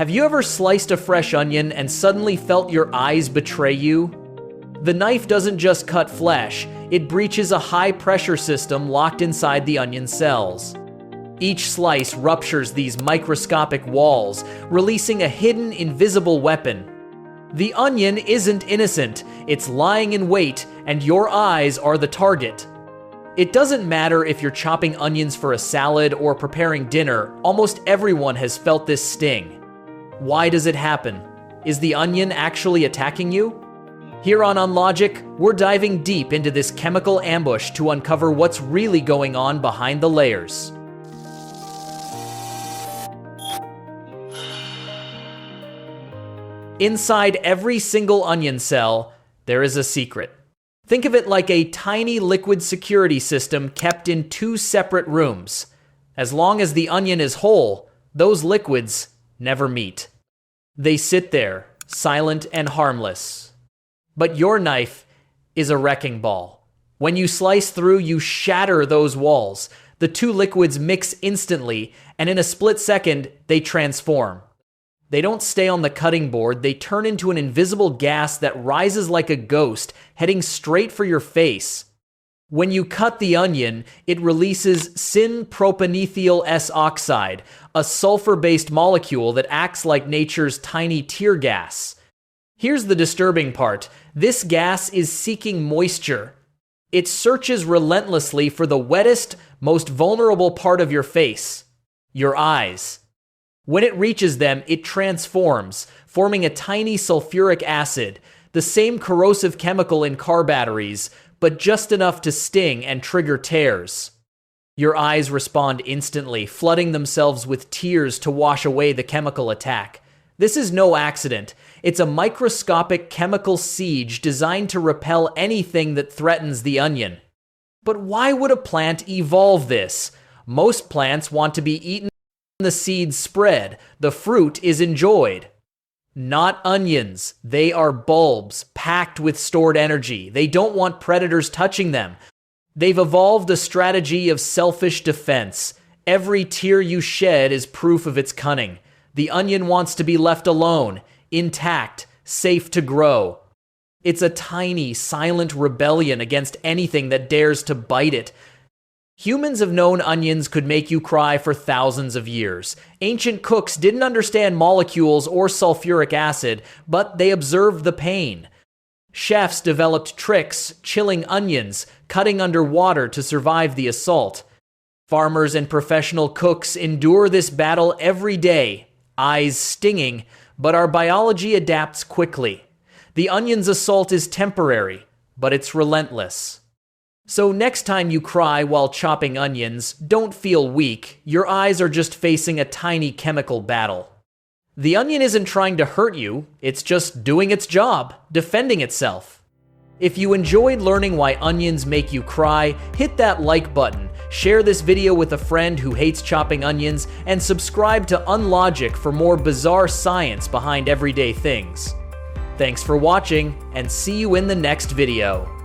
Have you ever sliced a fresh onion and suddenly felt your eyes betray you? The knife doesn't just cut flesh, it breaches a high-pressure system locked inside the onion cells. Each slice ruptures these microscopic walls, releasing a hidden, invisible weapon. The onion isn't innocent, it's lying in wait, and your eyes are the target. It doesn't matter if you're chopping onions for a salad or preparing dinner, almost everyone has felt this sting. Why does it happen? Is the onion actually attacking you? Here on UnLogic, we're diving deep into this chemical ambush to uncover what's really going on behind the layers. Inside every single onion cell, there is a secret. Think of it like a tiny liquid security system kept in two separate rooms. As long as the onion is whole, those liquids never meet. They sit there, silent and harmless. But your knife is a wrecking ball. When you slice through, you shatter those walls. The two liquids mix instantly, and in a split second, they transform. They don't stay on the cutting board, they turn into an invisible gas that rises like a ghost, heading straight for your face. When you cut the onion, it releases syn-propanethial-S-oxide, a sulfur-based molecule that acts like nature's tiny tear gas. Here's the disturbing part. This gas is seeking moisture. It searches relentlessly for the wettest, most vulnerable part of your face, your eyes. When it reaches them, it transforms, forming a tiny sulfuric acid, the same corrosive chemical in car batteries, but just enough to sting and trigger tears. Your eyes respond instantly, flooding themselves with tears to wash away the chemical attack. This is no accident. It's a microscopic chemical siege designed to repel anything that threatens the onion. But why would a plant evolve this? Most plants want to be eaten, the seeds spread, the fruit is enjoyed. Not onions. They are bulbs, packed with stored energy. They don't want predators touching them. They've evolved a strategy of selfish defense. Every tear you shed is proof of its cunning. The onion wants to be left alone, intact, safe to grow. It's a tiny, silent rebellion against anything that dares to bite it. Humans have known onions could make you cry for thousands of years. Ancient cooks didn't understand molecules or sulfuric acid, but they observed the pain. Chefs developed tricks, chilling onions, cutting underwater to survive the assault. Farmers and professional cooks endure this battle every day, eyes stinging, but our biology adapts quickly. The onion's assault is temporary, but it's relentless. So next time you cry while chopping onions, don't feel weak. Your eyes are just facing a tiny chemical battle. The onion isn't trying to hurt you, it's just doing its job, defending itself. If you enjoyed learning why onions make you cry, hit that like button, share this video with a friend who hates chopping onions, and subscribe to UnLogic for more bizarre science behind everyday things. Thanks for watching, and see you in the next video.